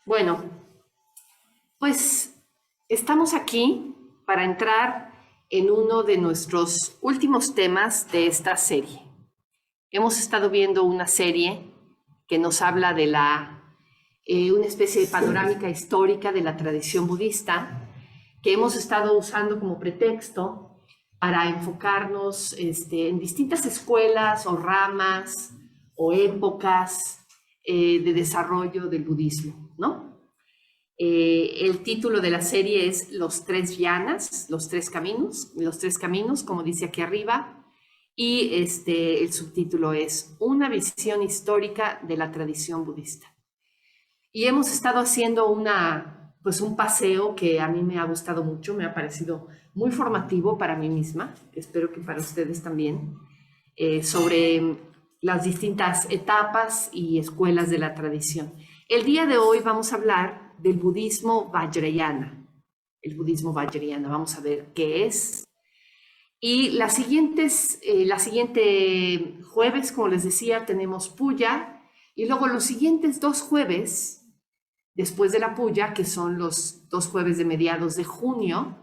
Bueno, pues estamos aquí para entrar en uno de nuestros últimos temas de esta serie. Hemos estado viendo una serie que nos habla de una especie de panorámica histórica de la tradición budista que hemos estado usando como pretexto para enfocarnos en distintas escuelas o ramas o épocas de desarrollo del budismo, ¿no? El título de la serie es Los tres Yanas, los tres caminos, como dice aquí arriba, y el subtítulo es Una visión histórica de la tradición budista. Y hemos estado haciendo pues un paseo que a mí me ha gustado mucho, me ha parecido muy formativo para mí misma, espero que para ustedes también, sobre las distintas etapas y escuelas de la tradición. El día de hoy vamos a hablar del budismo Vajrayana. El budismo Vajrayana, vamos a ver qué es. Y la siguiente jueves, como les decía, tenemos Puya, y luego los siguientes dos jueves, después de la Puya, que son los dos jueves de mediados de junio,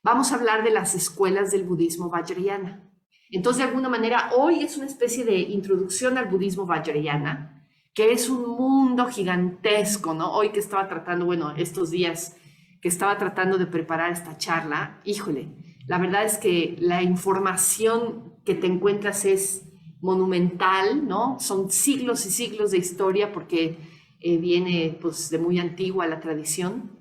vamos a hablar de las escuelas del budismo Vajrayana. Entonces, de alguna manera, hoy es una especie de introducción al budismo Vajrayana, que es un mundo gigantesco, ¿no? Hoy que estaba tratando, bueno, estos días que estaba tratando de preparar esta charla, híjole, la verdad es que la información que te encuentras es monumental, ¿no? Son siglos y siglos de historia porque viene pues de muy antigua la tradición,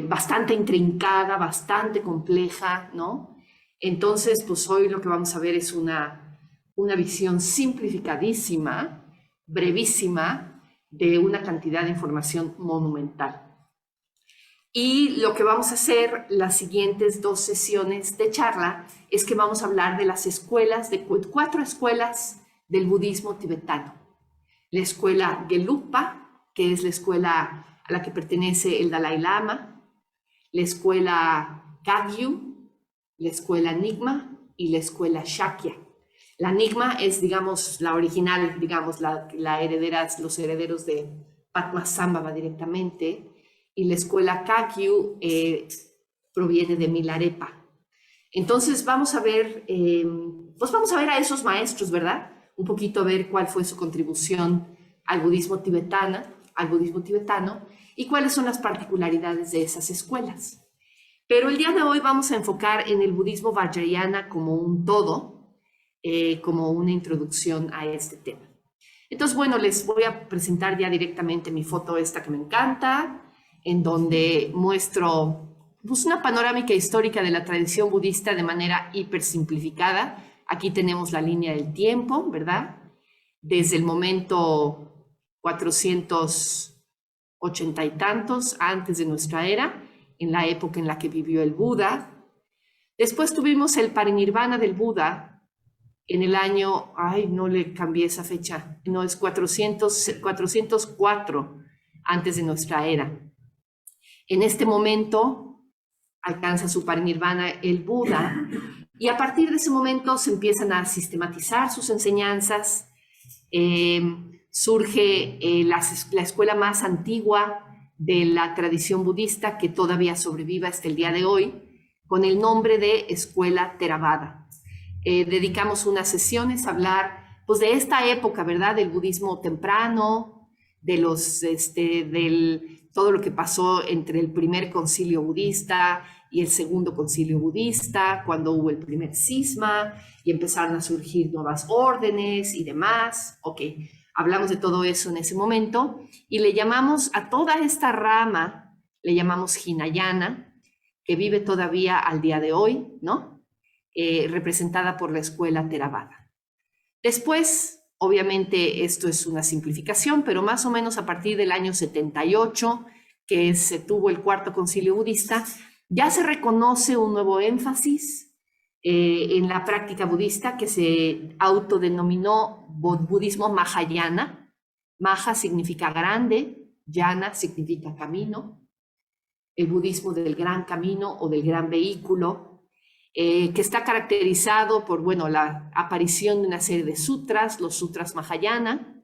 bastante intrincada, bastante compleja, ¿no? Entonces, pues hoy lo que vamos a ver es una visión simplificadísima, brevísima, de una cantidad de información monumental. Y lo que vamos a hacer las siguientes dos sesiones de charla es que vamos a hablar de las escuelas, de 4 escuelas del budismo tibetano. La escuela Gelugpa, que es la escuela a la que pertenece el Dalai Lama, la escuela Kagyu, la escuela Nyingma y la escuela Shakya. La Nyingma es, digamos, la original, digamos, los herederos de Padmasambhava directamente, y la escuela Kagyu proviene de Milarepa. Entonces vamos a ver a esos maestros, ¿verdad? Un poquito a ver cuál fue su contribución al budismo tibetano y cuáles son las particularidades de esas escuelas. Pero el día de hoy vamos a enfocar en el budismo Vajrayana como un todo, como una introducción a este tema. Entonces, bueno, les voy a presentar ya directamente mi foto esta que me encanta, en donde muestro pues, una panorámica histórica de la tradición budista de manera hiper simplificada. Aquí tenemos la línea del tiempo, ¿verdad? Desde el momento 480 y tantos antes de nuestra era, en la época en la que vivió el Buda. Después tuvimos el parinirvana del Buda en el año, no le cambié esa fecha, no, es 404 antes de nuestra era. En este momento alcanza su parinirvana el Buda y a partir de ese momento se empiezan a sistematizar sus enseñanzas, surge la escuela más antigua de la tradición budista que todavía sobrevive hasta el día de hoy, con el nombre de Escuela Theravada. Dedicamos unas sesiones a hablar pues, de esta época, ¿verdad? Del budismo temprano, de todo lo que pasó entre el primer concilio budista y el segundo concilio budista, cuando hubo el primer cisma y empezaron a surgir nuevas órdenes y demás. Ok, hablamos de todo eso en ese momento y le llamamos a toda esta rama, le llamamos Hinayana, que vive todavía al día de hoy, ¿no? Representada por la escuela Theravada. Después, obviamente, esto es una simplificación, pero más o menos a partir del año 78, que se tuvo el cuarto concilio budista, ya se reconoce un nuevo énfasis en la práctica budista que se autodenominó budismo Mahayana. Maha significa grande, Yana significa camino, el budismo del gran camino o del gran vehículo, que está caracterizado por, bueno, la aparición de una serie de sutras, los sutras Mahayana,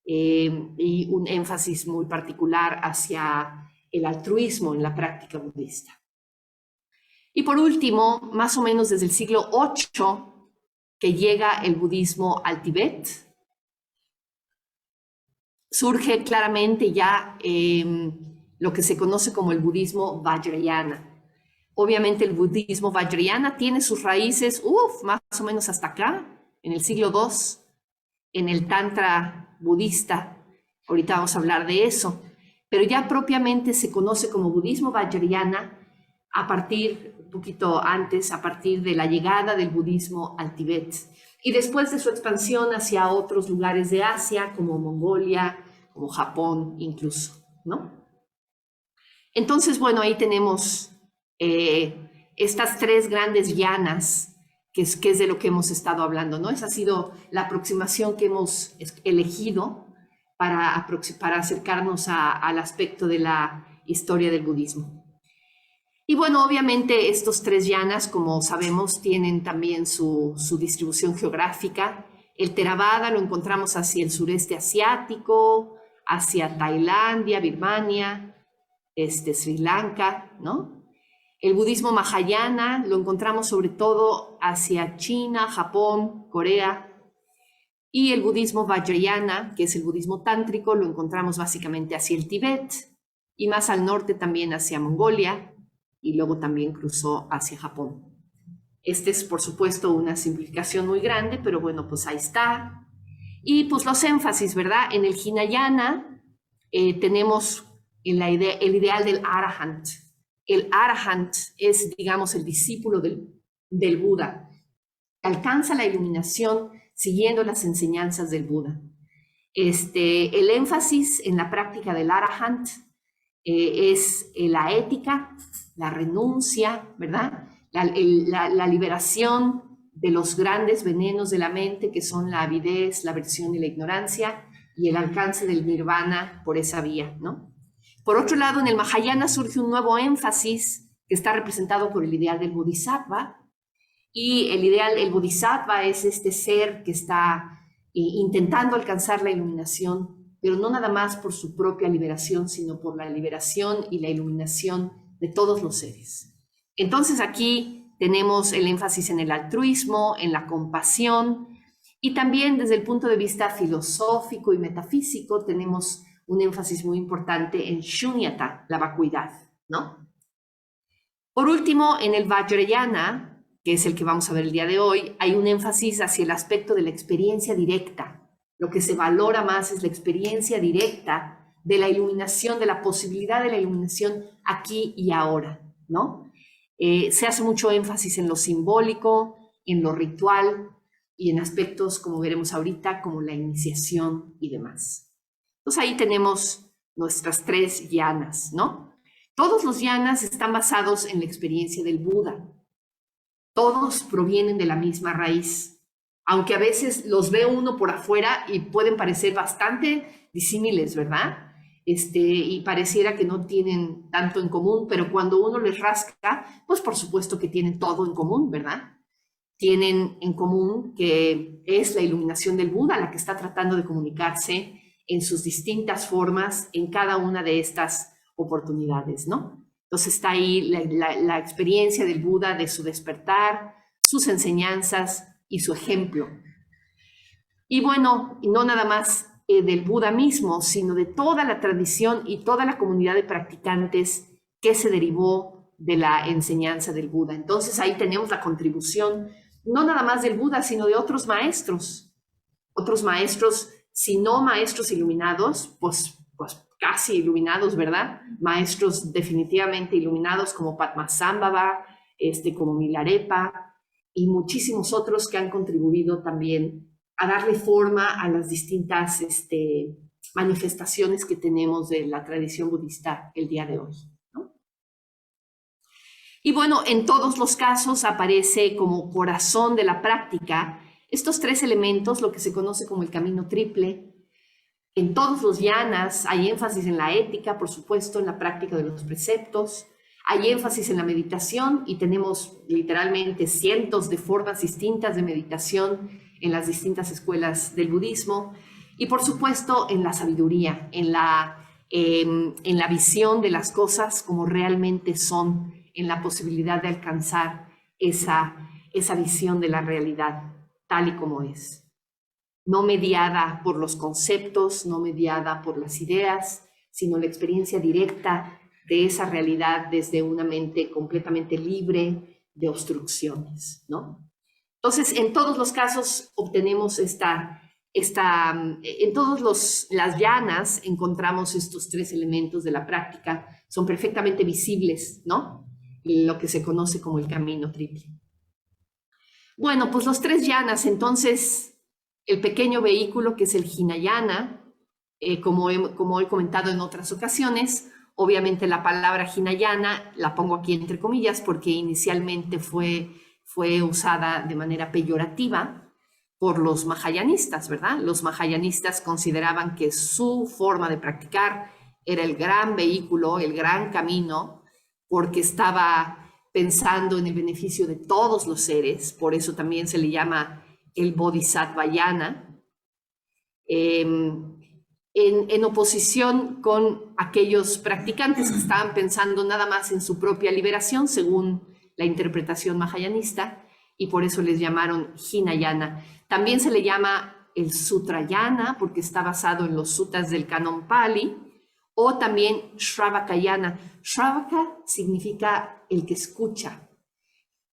y un énfasis muy particular hacia el altruismo en la práctica budista. Y por último, más o menos desde el siglo VIII, que llega el budismo al Tíbet, surge claramente ya lo que se conoce como el budismo vajrayana. Obviamente el budismo vajrayana tiene sus raíces, más o menos hasta acá, en el siglo II, en el Tantra budista. Ahorita vamos a hablar de eso. Pero ya propiamente se conoce como budismo vajrayana a partir, un poquito antes, a partir de la llegada del budismo al Tíbet. Y después de su expansión hacia otros lugares de Asia, como Mongolia, como Japón incluso, ¿no? Entonces, bueno, ahí tenemos estas tres grandes yanas, que es de lo que hemos estado hablando, ¿no? Esa ha sido la aproximación que hemos elegido para acercarnos al aspecto de la historia del budismo. Y bueno, obviamente estos tres yanas, como sabemos, tienen también su distribución geográfica. El Theravada lo encontramos hacia el sureste asiático, hacia Tailandia, Birmania, Sri Lanka, ¿no? El budismo Mahayana lo encontramos sobre todo hacia China, Japón, Corea. Y el budismo Vajrayana, que es el budismo tántrico, lo encontramos básicamente hacia el Tíbet y más al norte también hacia Mongolia y luego también cruzó hacia Japón. Este es, por supuesto, una simplificación muy grande, pero bueno, pues ahí está. Y pues los énfasis, ¿verdad? En el Hinayana tenemos el ideal del Arahant. El Arahant es, digamos, el discípulo del Buda. Alcanza la iluminación siguiendo las enseñanzas del Buda. El énfasis en la práctica del Arahant es la ética, la renuncia, ¿verdad? La liberación de los grandes venenos de la mente, que son la avidez, la aversión y la ignorancia, y el alcance del nirvana por esa vía, ¿no? Por otro lado, en el Mahayana surge un nuevo énfasis que está representado por el ideal del Bodhisattva, y el Bodhisattva es este ser que está intentando alcanzar la iluminación, pero no nada más por su propia liberación, sino por la liberación y la iluminación de todos los seres. Entonces aquí tenemos el énfasis en el altruismo, en la compasión, y también desde el punto de vista filosófico y metafísico tenemos un énfasis muy importante en shunyata, la vacuidad, ¿no? Por último, en el Vajrayana, que es el que vamos a ver el día de hoy, hay un énfasis hacia el aspecto de la experiencia directa. Lo que se valora más es la experiencia directa de la iluminación, de la posibilidad de la iluminación aquí y ahora, ¿no? Se hace mucho énfasis en lo simbólico, en lo ritual y en aspectos, como veremos ahorita, como la iniciación y demás. Entonces ahí tenemos nuestras tres yanas, ¿no? Todos los yanas están basados en la experiencia del Buda. Todos provienen de la misma raíz, aunque a veces los ve uno por afuera y pueden parecer bastante disímiles, ¿verdad? Y pareciera que no tienen tanto en común, pero cuando uno les rasca, pues por supuesto que tienen todo en común, ¿verdad? Tienen en común que es la iluminación del Buda la que está tratando de comunicarse en sus distintas formas en cada una de estas oportunidades, ¿no? Entonces está ahí la experiencia del Buda, de su despertar, sus enseñanzas y su ejemplo. Y bueno, no nada más del Buda mismo, sino de toda la tradición y toda la comunidad de practicantes que se derivó de la enseñanza del Buda. Entonces ahí tenemos la contribución, no nada más del Buda, sino de otros maestros, si no maestros iluminados, pues casi iluminados, ¿verdad? Maestros definitivamente iluminados como Padmasambhava, como Milarepa y muchísimos otros que han contribuido también a darle forma a las distintas manifestaciones que tenemos de la tradición budista el día de hoy, ¿no? Y bueno, en todos los casos aparece como corazón de la práctica estos tres elementos, lo que se conoce como el camino triple. En todos los yanas hay énfasis en la ética, por supuesto, en la práctica de los preceptos. Hay énfasis en la meditación y tenemos literalmente cientos de formas distintas de meditación en las distintas escuelas del budismo. Y por supuesto en la sabiduría, en la visión de las cosas como realmente son, en la posibilidad de alcanzar esa visión de la realidad tal y como es. No mediada por los conceptos, no mediada por las ideas, sino la experiencia directa de esa realidad desde una mente completamente libre de obstrucciones, ¿no? Entonces, en todos los casos obtenemos en todas las llanas encontramos estos tres elementos de la práctica, son perfectamente visibles, ¿no? Lo que se conoce como el camino triple. Bueno, pues los tres llanas, entonces, el pequeño vehículo que es el Hinayana, como he comentado en otras ocasiones, obviamente la palabra Hinayana la pongo aquí entre comillas porque inicialmente fue usada de manera peyorativa por los mahayanistas, ¿verdad? Los mahayanistas consideraban que su forma de practicar era el gran vehículo, el gran camino, porque estaba pensando en el beneficio de todos los seres, por eso también se le llama el Bodhisattvayana, en oposición con aquellos practicantes que estaban pensando nada más en su propia liberación, según la interpretación mahayanista, y por eso les llamaron Hinayana. También se le llama el Sutrayana, porque está basado en los suttas del canon Pali, o también Shravakayana. Shravaka significa el que escucha,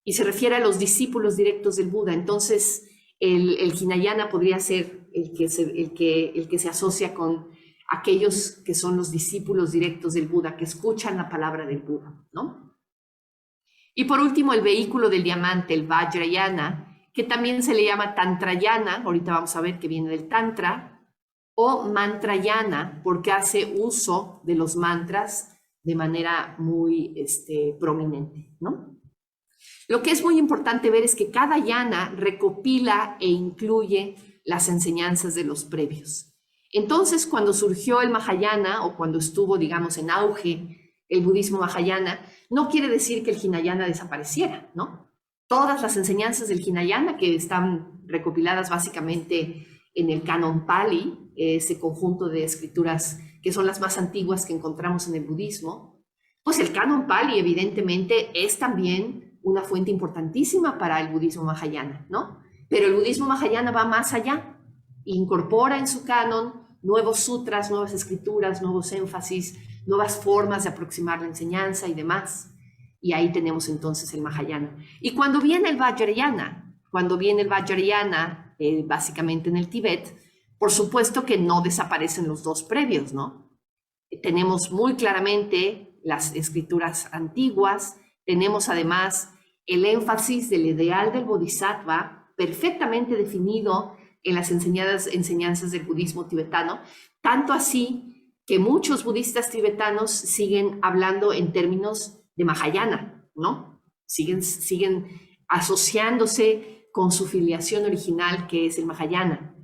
y se refiere a los discípulos directos del Buda. Entonces, el Hinayana podría ser el que se asocia con aquellos que son los discípulos directos del Buda, que escuchan la palabra del Buda, ¿no? Y por último, el vehículo del diamante, el Vajrayana, que también se le llama Tantrayana, ahorita vamos a ver que viene del Tantra, o Mantrayana, porque hace uso de los mantras de manera muy prominente, ¿no? Lo que es muy importante ver es que cada yana recopila e incluye las enseñanzas de los previos. Entonces, cuando surgió el Mahayana, o cuando estuvo, digamos, en auge el budismo Mahayana, no quiere decir que el Hinayana desapareciera, ¿no? Todas las enseñanzas del Hinayana, que están recopiladas básicamente en el canon Pali, ese conjunto de escrituras que son las más antiguas que encontramos en el budismo, pues el canon Pali evidentemente es también una fuente importantísima para el budismo Mahayana, ¿no? Pero el budismo Mahayana va más allá, incorpora en su canon nuevos sutras, nuevas escrituras, nuevos énfasis, nuevas formas de aproximar la enseñanza y demás. Y ahí tenemos entonces el Mahayana. Y cuando viene el Vajrayana, básicamente en el Tíbet, por supuesto que no desaparecen los dos previos, ¿no? Tenemos muy claramente las escrituras antiguas, tenemos además el énfasis del ideal del Bodhisattva perfectamente definido en las enseñanzas del budismo tibetano, tanto así que muchos budistas tibetanos siguen hablando en términos de Mahayana, ¿no? Siguen asociándose con su filiación original, que es el Mahayana.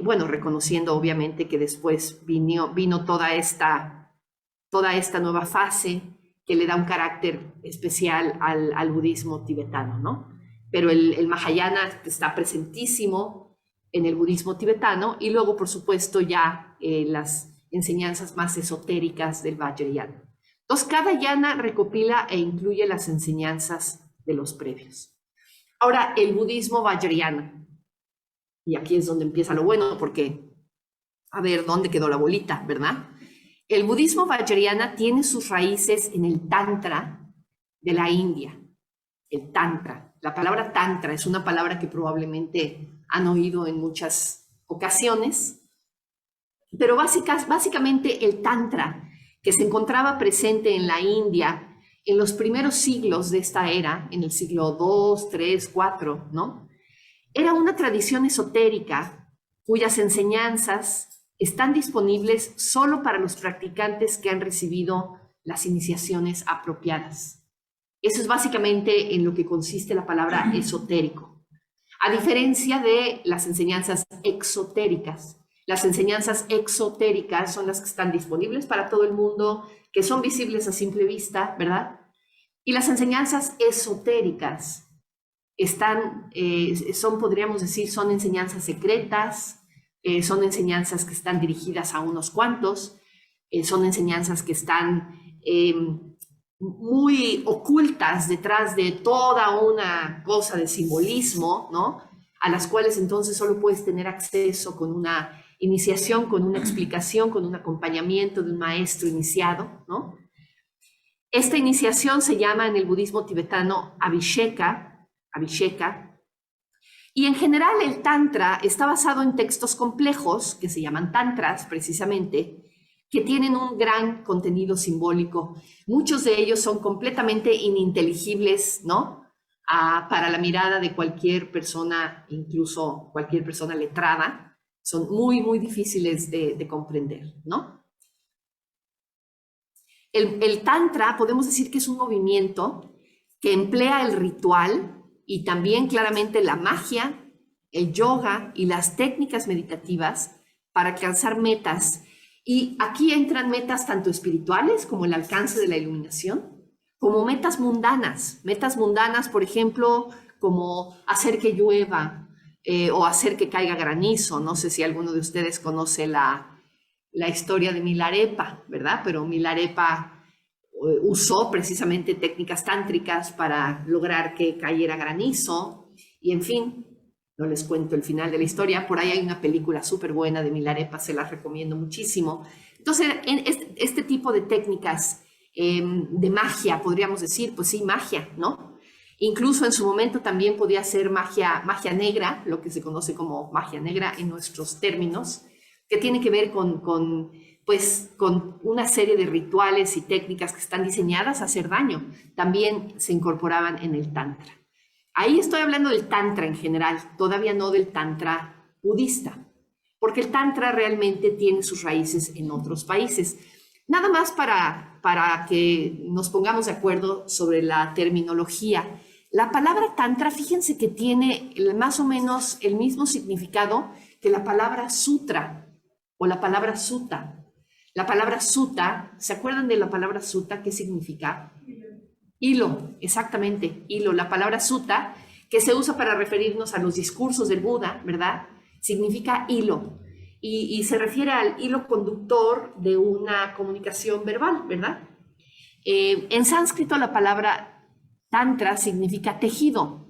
Bueno, reconociendo obviamente que después vino toda esta nueva fase que le da un carácter especial al budismo tibetano, ¿no? Pero el Mahayana está presentísimo en el budismo tibetano, y luego, por supuesto, ya las enseñanzas más esotéricas del Vajrayana. Entonces, cada yana recopila e incluye las enseñanzas de los previos. Ahora, el budismo Vajrayana. Y aquí es donde empieza lo bueno, porque, a ver, ¿dónde quedó la bolita, verdad? El budismo Vajrayana tiene sus raíces en el Tantra de la India. El Tantra. La palabra Tantra es una palabra que probablemente han oído en muchas ocasiones, pero básicamente el Tantra, que se encontraba presente en la India en los primeros siglos de esta era, en el siglo II, III, IV, ¿no? Era una tradición esotérica cuyas enseñanzas están disponibles solo para los practicantes que han recibido las iniciaciones apropiadas. Eso es básicamente en lo que consiste la palabra esotérico. A diferencia de las enseñanzas exotéricas. Las enseñanzas exotéricas son las que están disponibles para todo el mundo, que son visibles a simple vista, ¿verdad? Y las enseñanzas esotéricas podríamos decir, son enseñanzas secretas, son enseñanzas que están dirigidas a unos cuantos, son enseñanzas que están muy ocultas detrás de toda una cosa de simbolismo, ¿no? A las cuales entonces solo puedes tener acceso con una iniciación, con una explicación, con un acompañamiento de un maestro iniciado, ¿no? Esta iniciación se llama en el budismo tibetano Abhisheka, y en general el Tantra está basado en textos complejos, que se llaman tantras precisamente, que tienen un gran contenido simbólico. Muchos de ellos son completamente ininteligibles, ¿no? Para la mirada de cualquier persona, incluso cualquier persona letrada. Son muy, muy difíciles de comprender, ¿no? El Tantra podemos decir que es un movimiento que emplea el ritual y también claramente la magia, el yoga y las técnicas meditativas para alcanzar metas. Y aquí entran metas tanto espirituales como el alcance de la iluminación, como metas mundanas, por ejemplo, como hacer que llueva o hacer que caiga granizo. No sé si alguno de ustedes conoce la historia de Milarepa, ¿verdad? Pero Milarepa usó precisamente técnicas tántricas para lograr que cayera granizo y en fin, no les cuento el final de la historia. Por ahí hay una película súper buena de Milarepa, se las recomiendo muchísimo. Entonces, en este tipo de técnicas de magia, podríamos decir, pues sí, magia, ¿no? Incluso en su momento también podía ser magia negra, lo que se conoce como magia negra en nuestros términos, que tiene que ver con una serie de rituales y técnicas que están diseñadas a hacer daño. También se incorporaban en el Tantra. Ahí estoy hablando del Tantra en general, todavía no del Tantra budista, porque el Tantra realmente tiene sus raíces en otros países. Nada más para que nos pongamos de acuerdo sobre la terminología. La palabra Tantra, fíjense que tiene más o menos el mismo significado que la palabra sutra o la palabra sutta. La palabra sutta, ¿se acuerdan de la palabra sutta? ¿Qué significa? Hilo, exactamente, hilo. La palabra sutta, que se usa para referirnos a los discursos del Buda, ¿verdad? Significa hilo y se refiere al hilo conductor de una comunicación verbal, ¿verdad? En sánscrito la palabra tantra significa tejido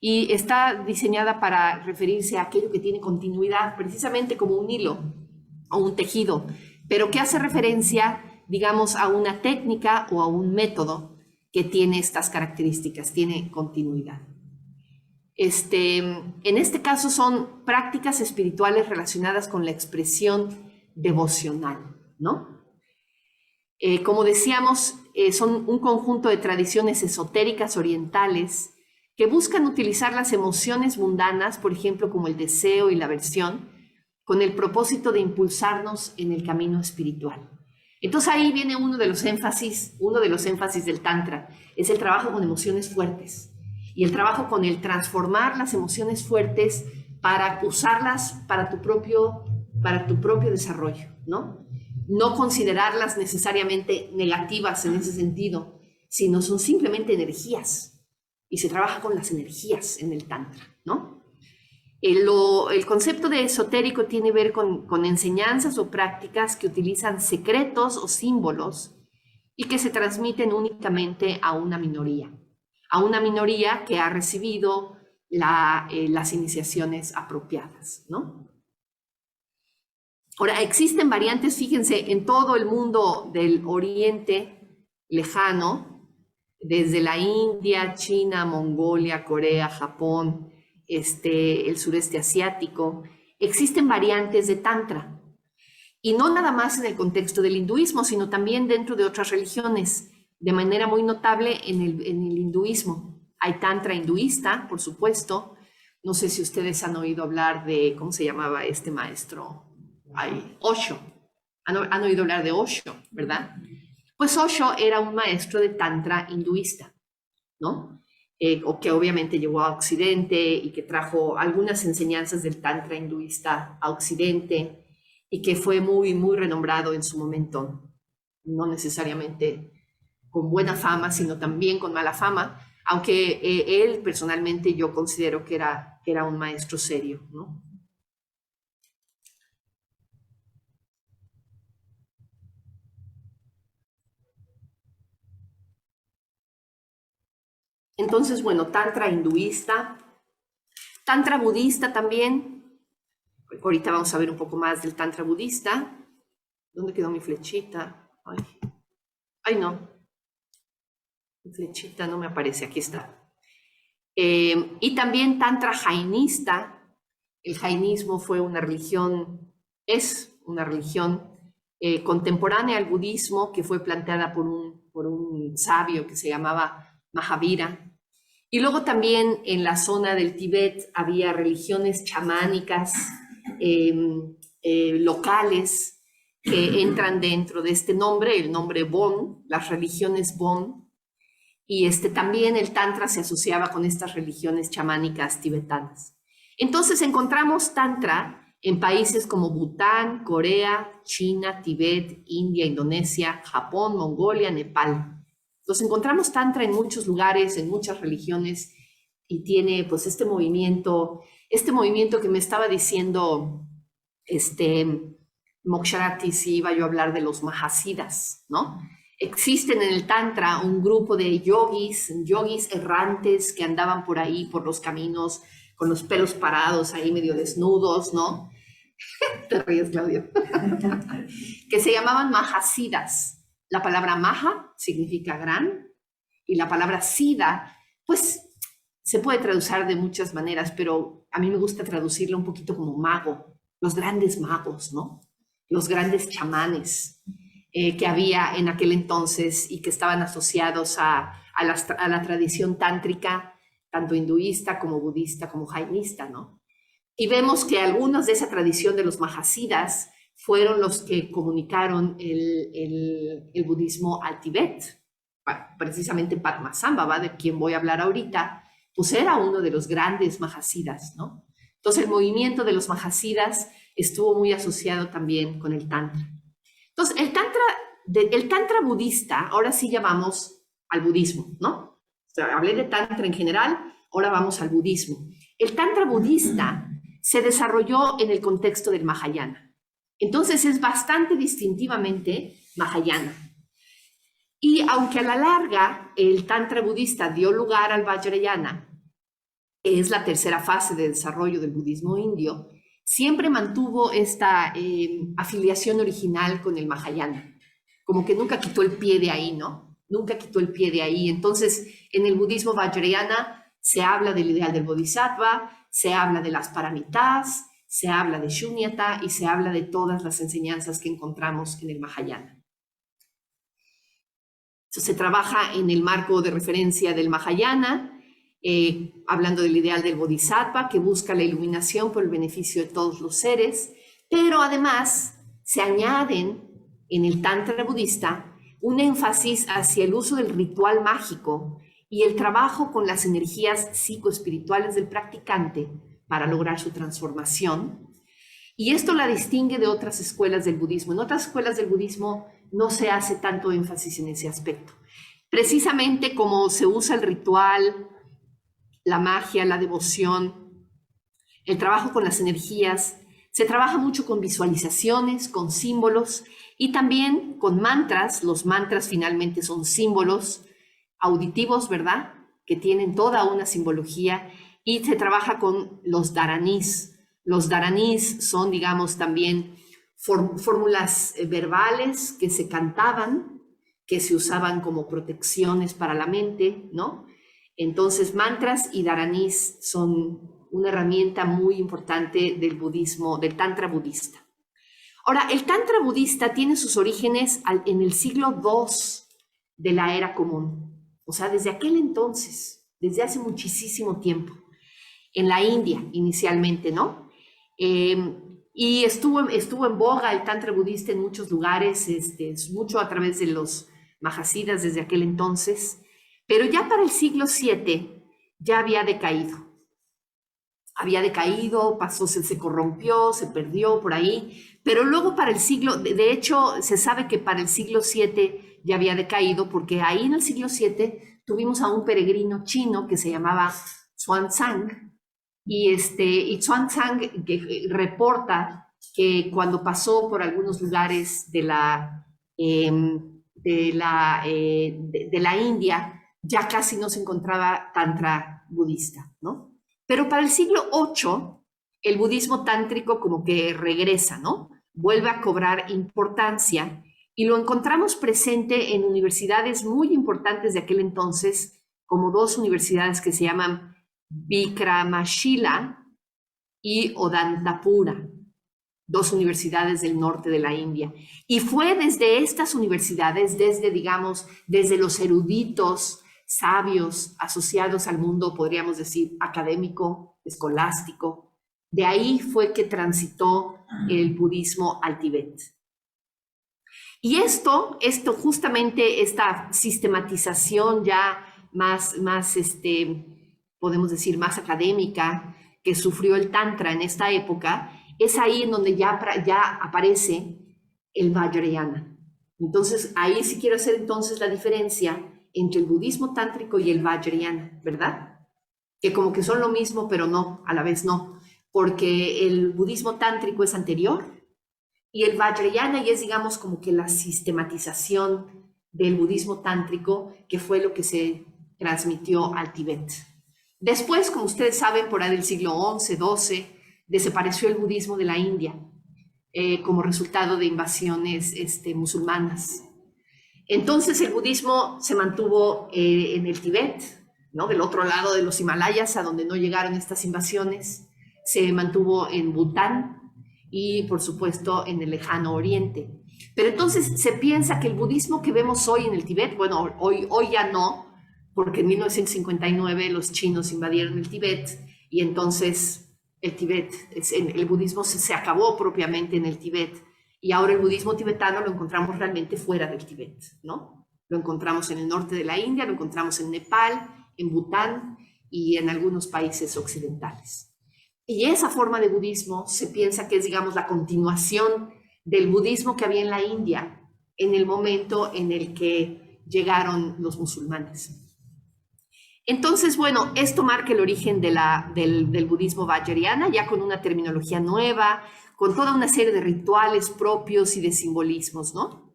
y está diseñada para referirse a aquello que tiene continuidad, precisamente como un hilo o un tejido, pero que hace referencia, digamos, a una técnica o a un método que tiene estas características, tiene continuidad. En este caso son prácticas espirituales relacionadas con la expresión devocional, ¿no? Como decíamos, son un conjunto de tradiciones esotéricas orientales que buscan utilizar las emociones mundanas, por ejemplo, como el deseo y la aversión, con el propósito de impulsarnos en el camino espiritual. Entonces ahí viene uno de los énfasis del Tantra, es el trabajo con emociones fuertes y el trabajo con el transformar las emociones fuertes para usarlas para tu propio desarrollo, ¿no? No considerarlas necesariamente negativas en ese sentido, sino son simplemente energías y se trabaja con las energías en el Tantra, ¿no? El concepto de esotérico tiene que ver con enseñanzas o prácticas que utilizan secretos o símbolos y que se transmiten únicamente a una minoría que ha recibido las iniciaciones apropiadas, ¿no? Ahora, existen variantes, fíjense, en todo el mundo del Oriente lejano, desde la India, China, Mongolia, Corea, Japón, el sureste asiático, existen variantes de Tantra. Y no nada más en el contexto del hinduismo, sino también dentro de otras religiones. De manera muy notable en el hinduismo. Hay Tantra hinduista, por supuesto. No sé si ustedes han oído hablar de, ¿cómo se llamaba este maestro? Osho. Han oído hablar de Osho, ¿verdad? Pues Osho era un maestro de Tantra hinduista, ¿no? O que obviamente llegó a Occidente y que trajo algunas enseñanzas del Tantra hinduista a Occidente y que fue muy, muy renombrado en su momento, no necesariamente con buena fama, sino también con mala fama, aunque él personalmente yo considero que era un maestro serio, ¿no? Entonces, bueno, tantra hinduista, tantra budista también. Ahorita vamos a ver un poco más del tantra budista. ¿Dónde quedó mi flechita? Ay no, mi flechita no me aparece, aquí está. Y también tantra jainista. El jainismo fue una religión, es una religión contemporánea al budismo que fue planteada por un sabio que se llamaba Mahavira. Y luego también en la zona del Tíbet había religiones chamánicas locales que entran dentro de este nombre, el nombre Bon, las religiones Bon. Y también el Tantra se asociaba con estas religiones chamánicas tibetanas. Entonces encontramos Tantra en países como Bután, Corea, China, Tíbet, India, Indonesia, Japón, Mongolia, Nepal. Entonces encontramos Tantra en muchos lugares, en muchas religiones, y tiene pues este movimiento que me estaba diciendo Moksharati, si iba yo a hablar de los Mahasiddhas, ¿no? Existen en el Tantra un grupo de yogis errantes que andaban por ahí, por los caminos, con los pelos parados ahí medio desnudos, ¿no? Te ríes, Claudio. Que se llamaban Mahasiddhas. La palabra Maha significa gran y la palabra Siddha, pues se puede traducir de muchas maneras, pero a mí me gusta traducirlo un poquito como mago, los grandes magos, ¿no? Los grandes chamanes que había en aquel entonces y que estaban asociados a la tradición tántrica, tanto hinduista como budista como jainista, ¿no? Y vemos que algunos de esa tradición de los Mahasiddhas fueron los que comunicaron el budismo al Tíbet. Precisamente Padmasambhava, de quien voy a hablar ahorita, pues era uno de los grandes Mahasiddhas, ¿no? Entonces el movimiento de los Mahasiddhas estuvo muy asociado también con el Tantra. Entonces el Tantra budista, ahora sí llamamos al budismo, ¿no? O sea, hablé de Tantra en general, ahora vamos al budismo. El Tantra budista se desarrolló en el contexto del Mahayana. Entonces es bastante distintivamente Mahayana. Y aunque a la larga el Tantra budista dio lugar al Vajrayana, es la tercera fase de desarrollo del budismo indio, siempre mantuvo esta afiliación original con el Mahayana. Como que nunca quitó el pie de ahí, ¿no? Nunca quitó el pie de ahí. Entonces, en el budismo Vajrayana se habla del ideal del Bodhisattva, se habla de las paramitas, se habla de Shunyata y se habla de todas las enseñanzas que encontramos en el Mahayana. Entonces, se trabaja en el marco de referencia del Mahayana, hablando del ideal del Bodhisattva, que busca la iluminación por el beneficio de todos los seres, pero además se añaden en el Tantra budista un énfasis hacia el uso del ritual mágico y el trabajo con las energías psicoespirituales del practicante para lograr su transformación. Y esto la distingue de otras escuelas del budismo. En otras escuelas del budismo no se hace tanto énfasis en ese aspecto. Precisamente como se usa el ritual, la magia, la devoción, el trabajo con las energías, se trabaja mucho con visualizaciones, con símbolos y también con mantras. Los mantras finalmente son símbolos auditivos, ¿verdad? Que tienen toda una simbología, y se trabaja con los dharanís. Los dharanís son, digamos, también fórmulas verbales que se cantaban, que se usaban como protecciones para la mente, ¿no? Entonces, mantras y dharanís son una herramienta muy importante del budismo, del Tantra budista. Ahora, el Tantra budista tiene sus orígenes en el siglo II de la era común. O sea, desde aquel entonces, desde hace muchísimo tiempo, en la India inicialmente, ¿no? Y estuvo en boga el Tantra budista en muchos lugares, mucho a través de los Mahasiddhas desde aquel entonces, pero ya para el siglo VII ya había decaído. Había decaído, pasó, se corrompió, se perdió por ahí, pero luego para el siglo, de hecho, se sabe que para el siglo VII ya había decaído, porque ahí en el siglo VII tuvimos a un peregrino chino que se llamaba Xuanzang, y Xuanzang reporta que cuando pasó por algunos lugares de la India, ya casi no se encontraba tantra budista, ¿no? Pero para el siglo VIII, el budismo tántrico como que regresa, ¿no? Vuelve a cobrar importancia y lo encontramos presente en universidades muy importantes de aquel entonces, como dos universidades que se llaman Vikramashila y Odantapura, dos universidades del norte de la India. Y fue desde estas universidades, digamos, desde los eruditos, sabios, asociados al mundo, podríamos decir, académico, escolástico, de ahí fue que transitó el budismo al Tíbet. Y esto justamente, esta sistematización ya más podemos decir, más académica que sufrió el Tantra en esta época, es ahí en donde ya aparece el Vajrayana. Entonces, ahí sí quiero hacer entonces la diferencia entre el budismo tántrico y el Vajrayana, ¿verdad? Que como que son lo mismo, pero no, a la vez no, porque el budismo tántrico es anterior y el Vajrayana ya es, digamos, como que la sistematización del budismo tántrico, que fue lo que se transmitió al Tíbet. Después, como ustedes saben, por ahí del siglo XI, XII, desapareció el budismo de la India como resultado de invasiones musulmanas. Entonces el budismo se mantuvo en el Tíbet, ¿no? Del otro lado de los Himalayas, a donde no llegaron estas invasiones. Se mantuvo en Bután y, por supuesto, en el lejano oriente. Pero entonces se piensa que el budismo que vemos hoy en el Tíbet, bueno, hoy ya no, porque en 1959 los chinos invadieron el Tíbet y entonces el budismo se acabó propiamente en el Tíbet y ahora el budismo tibetano lo encontramos realmente fuera del Tíbet, ¿no? Lo encontramos en el norte de la India, lo encontramos en Nepal, en Bután y en algunos países occidentales. Y esa forma de budismo se piensa que es, digamos, la continuación del budismo que había en la India en el momento en el que llegaron los musulmanes. Entonces, bueno, esto marca el origen del budismo vajrayana, ya con una terminología nueva, con toda una serie de rituales propios y de simbolismos, ¿no?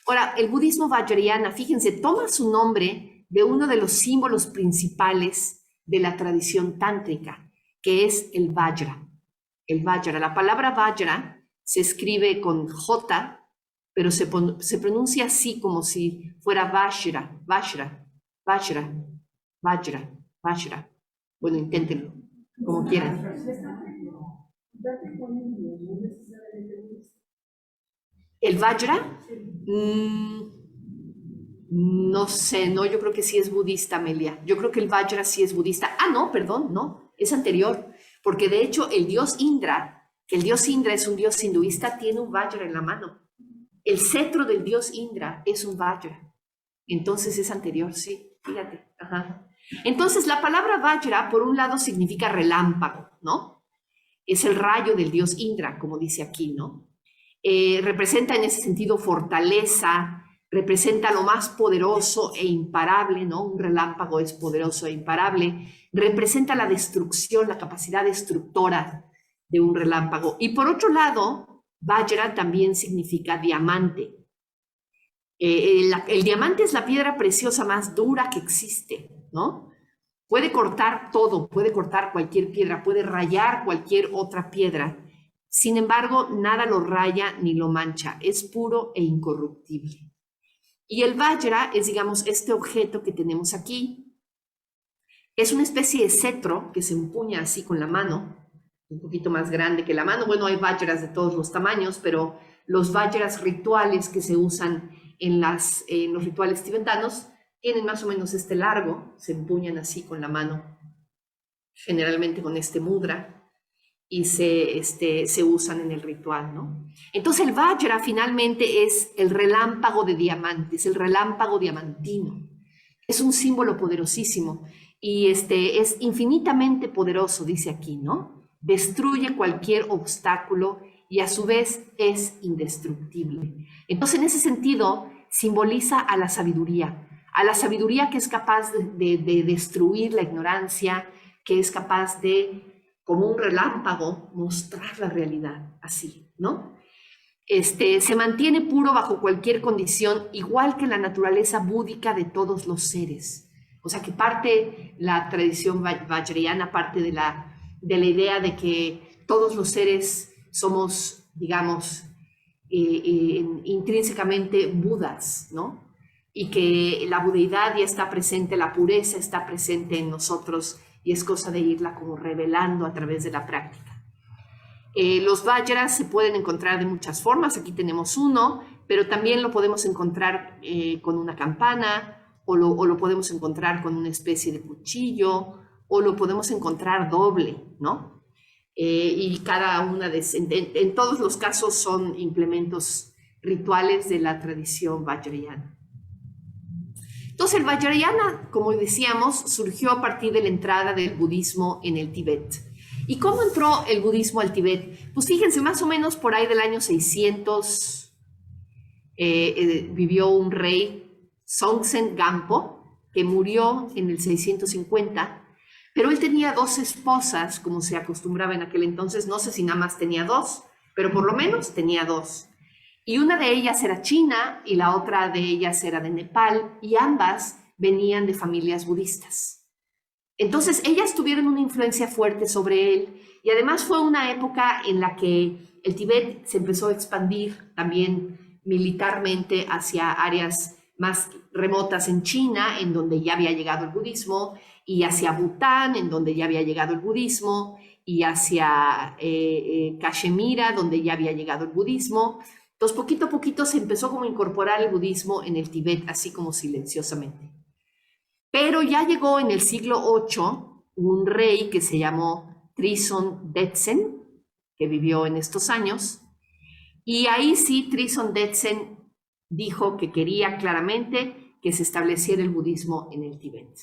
Ahora, el budismo vajrayana, fíjense, toma su nombre de uno de los símbolos principales de la tradición tántrica, que es el vajra. El vajra, la palabra vajra se escribe con J, pero se pronuncia así como si fuera vajra, vajra, vajra. Vajra, vajra. Bueno, inténtenlo, como quieran. ¿El vajra? No sé, no, yo creo que sí es budista, Amelia. Yo creo que el vajra sí es budista. Ah, no, perdón, no, es anterior. Porque de hecho el dios Indra, que el dios Indra es un dios hinduista, tiene un vajra en la mano. El cetro del dios Indra es un vajra. Entonces es anterior, sí, fíjate. Ajá. Entonces, la palabra Vajra, por un lado, significa relámpago, ¿no? Es el rayo del dios Indra, como dice aquí, ¿no? Representa en ese sentido fortaleza, representa lo más poderoso e imparable, ¿no? Un relámpago es poderoso e imparable, representa la destrucción, la capacidad destructora de un relámpago. Y por otro lado, Vajra también significa diamante. El diamante es la piedra preciosa más dura que existe, ¿no? Puede cortar todo, puede cortar cualquier piedra, puede rayar cualquier otra piedra. Sin embargo, nada lo raya ni lo mancha, es puro e incorruptible. Y el vajra es, digamos, este objeto que tenemos aquí. Es una especie de cetro que se empuña así con la mano, un poquito más grande que la mano. Bueno, hay vajras de todos los tamaños, pero los vajras rituales que se usan en los rituales tibetanos tienen más o menos este largo, se empuñan así con la mano, generalmente con este mudra, y se usan en el ritual, ¿no? Entonces el vajra finalmente es el relámpago de diamantes, el relámpago diamantino. Es un símbolo poderosísimo y es infinitamente poderoso, dice aquí, ¿no? Destruye cualquier obstáculo y a su vez es indestructible. Entonces, en ese sentido, simboliza a la sabiduría que es capaz de destruir la ignorancia, que es capaz de, como un relámpago, mostrar la realidad, así, ¿no? Se mantiene puro bajo cualquier condición, igual que la naturaleza búdica de todos los seres. O sea que parte la tradición vajrayana, parte de la idea de que todos los seres somos, digamos, intrínsecamente budas, ¿no? Y que la budeidad ya está presente, la pureza está presente en nosotros y es cosa de irla como revelando a través de la práctica. Los vajras se pueden encontrar de muchas formas, aquí tenemos uno, pero también lo podemos encontrar con una campana, o lo podemos encontrar con una especie de cuchillo, o lo podemos encontrar doble, ¿no? Y cada una en todos los casos son implementos rituales de la tradición vajrayana. Entonces el vajrayana, como decíamos, surgió a partir de la entrada del budismo en el Tíbet. ¿Y cómo entró el budismo al Tíbet? Pues fíjense, más o menos por ahí del año 600 vivió un rey, Songtsen Gampo, que murió en el 650, pero él tenía dos esposas, como se acostumbraba en aquel entonces. No sé si nada más tenía dos, pero por lo menos tenía dos. Y una de ellas era china y la otra de ellas era de Nepal, y ambas venían de familias budistas. Entonces ellas tuvieron una influencia fuerte sobre él, y además fue una época en la que el Tíbet se empezó a expandir también militarmente hacia áreas más remotas en China, en donde ya había llegado el budismo, y hacia Bután, en donde ya había llegado el budismo, y hacia Cachemira, donde ya había llegado el budismo. Entonces, poquito a poquito se empezó como a incorporar el budismo en el Tíbet, así como silenciosamente. Pero ya llegó en el siglo VIII un rey que se llamó Trison Detsen, que vivió en estos años, y ahí sí Trison Detsen dijo que quería claramente que se estableciera el budismo en el Tíbet.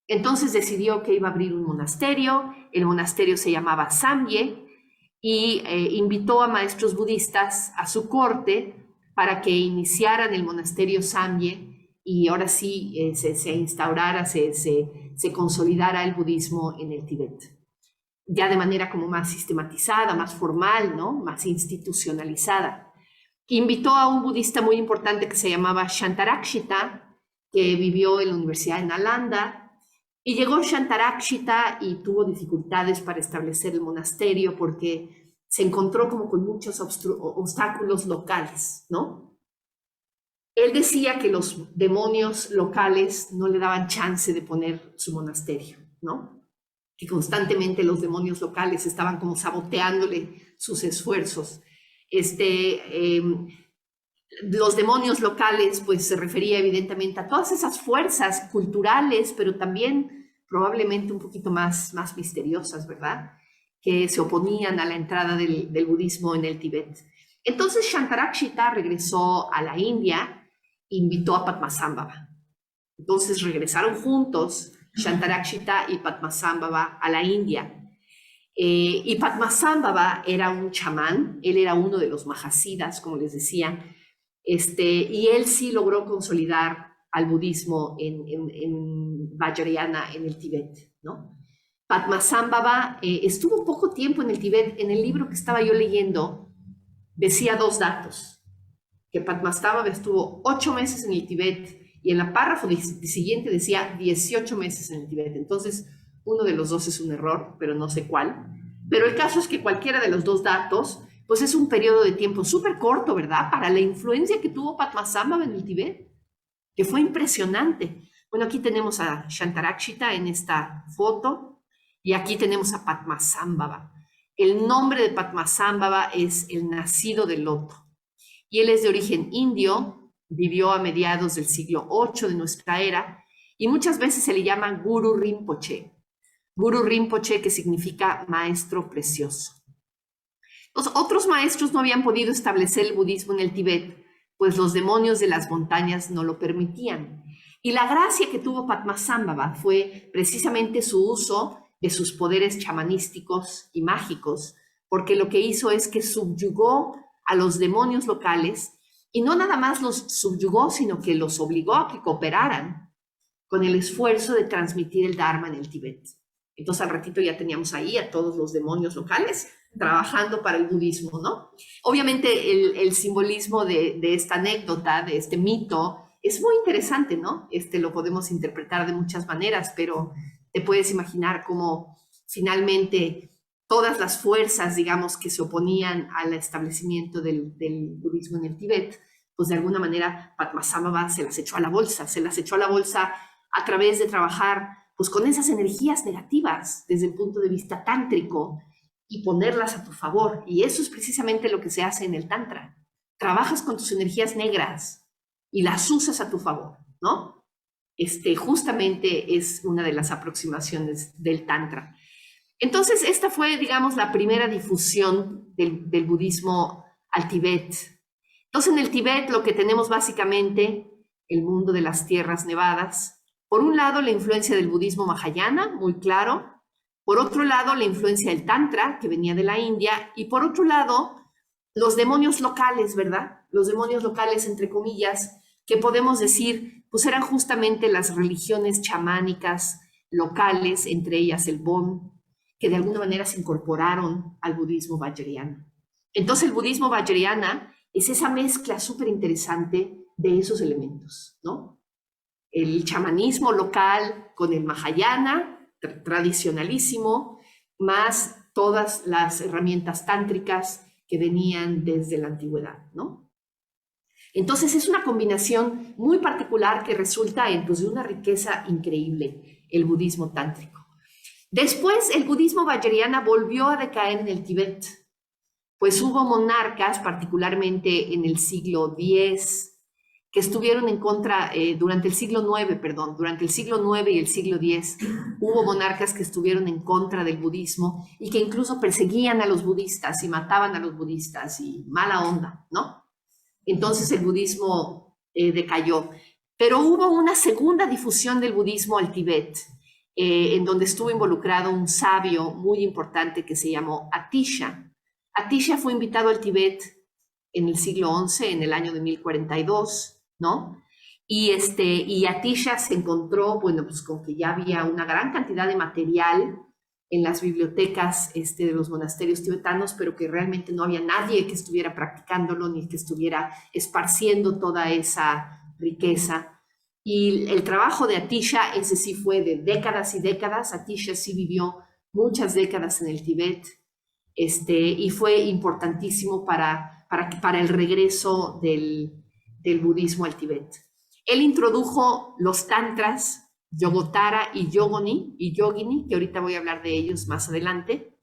Entonces decidió que iba a abrir un monasterio, el monasterio se llamaba Samye, y invitó a maestros budistas a su corte para que iniciaran el monasterio Samye, y ahora sí se instaurara, se consolidara el budismo en el Tíbet, ya de manera como más sistematizada, más formal, ¿no? Más institucionalizada. Invitó a un budista muy importante que se llamaba Shantarakshita, que vivió en la Universidad de Nalanda, y llegó Shantarakshita y tuvo dificultades para establecer el monasterio porque se encontró como con muchos obstáculos locales, ¿no? Él decía que los demonios locales no le daban chance de poner su monasterio, ¿no? Que constantemente los demonios locales estaban como saboteándole sus esfuerzos. Los demonios locales, pues se refería evidentemente a todas esas fuerzas culturales, pero también probablemente un poquito más misteriosas, ¿verdad? Que se oponían a la entrada del budismo en el Tíbet. Entonces Shantarakshita regresó a la India e invitó a Padmasambhava. Entonces regresaron juntos Shantarakshita y Padmasambhava a la India. Y Padmasambhava era un chamán, él era uno de los Mahasiddhas, como les decía, y él sí logró consolidar al budismo en Vajrayana, en el Tíbet, ¿no? Padmasambhava estuvo poco tiempo en el Tíbet. En el libro que estaba yo leyendo decía dos datos, que Padmasambhava estuvo 8 meses en el Tíbet, y en el párrafo siguiente decía 18 meses en el Tíbet. Entonces, uno de los dos es un error, pero no sé cuál. Pero el caso es que cualquiera de los dos datos, pues es un periodo de tiempo súper corto, ¿verdad? Para la influencia que tuvo Padmasambhava en el Tíbet, que fue impresionante. Bueno, aquí tenemos a Shantarakshita en esta foto, y aquí tenemos a Padmasambhava. El nombre de Padmasambhava es el nacido del loto, y él es de origen indio, vivió a mediados del siglo VIII de nuestra era, y muchas veces se le llama Guru Rinpoche. Guru Rinpoche, que significa maestro precioso. Los otros maestros no habían podido establecer el budismo en el Tíbet, pues los demonios de las montañas no lo permitían. Y la gracia que tuvo Padmasambhava fue precisamente su uso de sus poderes chamanísticos y mágicos, porque lo que hizo es que subyugó a los demonios locales, y no nada más los subyugó, sino que los obligó a que cooperaran con el esfuerzo de transmitir el Dharma en el Tíbet. Entonces al ratito ya teníamos ahí a todos los demonios locales trabajando para el budismo, ¿no? Obviamente el simbolismo de esta anécdota, de este mito, Es muy interesante, ¿no? Lo podemos interpretar de muchas maneras, pero te puedes imaginar cómo finalmente todas las fuerzas, digamos, que se oponían al establecimiento del budismo en el Tíbet, pues de alguna manera Padmasambhava se las echó a la bolsa, a través de trabajar pues con esas energías negativas desde el punto de vista tántrico y ponerlas a tu favor. Y eso es precisamente lo que se hace en el Tantra. Trabajas con tus energías negras y las usas a tu favor, ¿no? Justamente es una de las aproximaciones del Tantra. Entonces, esta fue, digamos, la primera difusión del budismo al Tíbet. Entonces, en el Tíbet lo que tenemos básicamente, el mundo de las tierras nevadas. Por un lado, la influencia del budismo mahayana, muy claro. Por otro lado, la influencia del Tantra, que venía de la India. Y por otro lado, los demonios locales, ¿verdad? Los demonios locales, entre comillas, que podemos decir, pues eran justamente las religiones chamánicas locales, entre ellas el Bon, que de alguna manera se incorporaron al budismo vajrayana. Entonces el budismo vajrayana es esa mezcla súper interesante de esos elementos, ¿no? El chamanismo local con el mahayana, tradicionalísimo, más todas las herramientas tántricas que venían desde la antigüedad, ¿no? Entonces es una combinación muy particular que resulta en pues, de una riqueza increíble, el budismo tántrico. Después el budismo vajrayana volvió a decaer en el Tíbet, pues hubo monarcas, particularmente en el siglo X, que estuvieron en contra, durante el siglo IX y el siglo X, hubo monarcas que estuvieron en contra del budismo y que incluso perseguían a los budistas y mataban a los budistas y mala onda, ¿no? Entonces el budismo decayó. Pero hubo una segunda difusión del budismo al Tíbet, en donde estuvo involucrado un sabio muy importante que se llamó Atisha. Atisha fue invitado al Tíbet en el siglo XI, en el año de 1042, ¿no? Y Atisha se encontró, bueno, pues con que ya había una gran cantidad de material en las bibliotecas de los monasterios tibetanos, pero que realmente no había nadie que estuviera practicándolo ni que estuviera esparciendo toda esa riqueza. Y el trabajo de Atisha, ese sí fue de décadas y décadas. Atisha sí vivió muchas décadas en el Tíbet, y fue importantísimo para el regreso del budismo al Tíbet. Él introdujo los tantras, Yogottara y Yogini, que ahorita voy a hablar de ellos más adelante,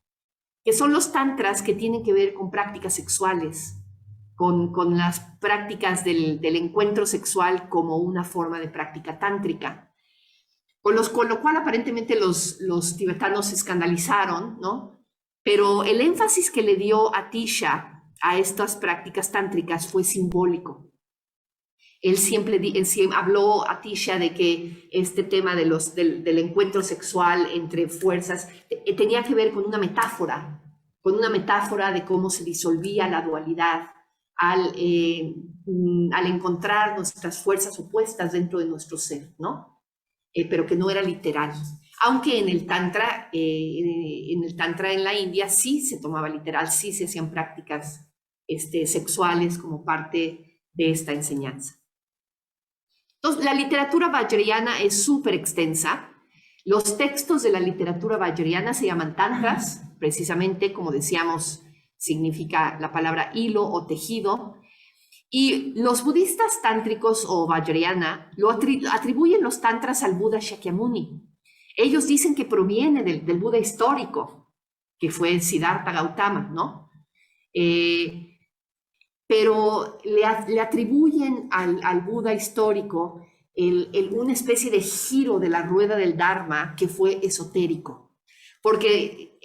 que son los tantras que tienen que ver con prácticas sexuales, con las prácticas del encuentro sexual como una forma de práctica tántrica. Con lo cual aparentemente los tibetanos se escandalizaron, ¿no? Pero el énfasis que le dio Atisha a estas prácticas tántricas fue simbólico. Él siempre habló a Atisha de que este tema del encuentro sexual entre fuerzas tenía que ver con una metáfora de cómo se disolvía la dualidad al encontrar nuestras fuerzas opuestas dentro de nuestro ser, ¿no? Pero que no era literal. Aunque en el Tantra en la India sí se tomaba literal, sí se hacían prácticas sexuales como parte de esta enseñanza. Entonces, la literatura vajrayana es súper extensa. Los textos de la literatura vajrayana se llaman tantras, precisamente, como decíamos, significa la palabra hilo o tejido. Y los budistas tántricos o vajrayana lo atribuyen los tantras al Buda Shakyamuni. Ellos dicen que proviene del Buda histórico, que fue Siddhartha Gautama, ¿no? Pero le atribuyen al Buda histórico una especie de giro de la rueda del Dharma que fue esotérico. Porque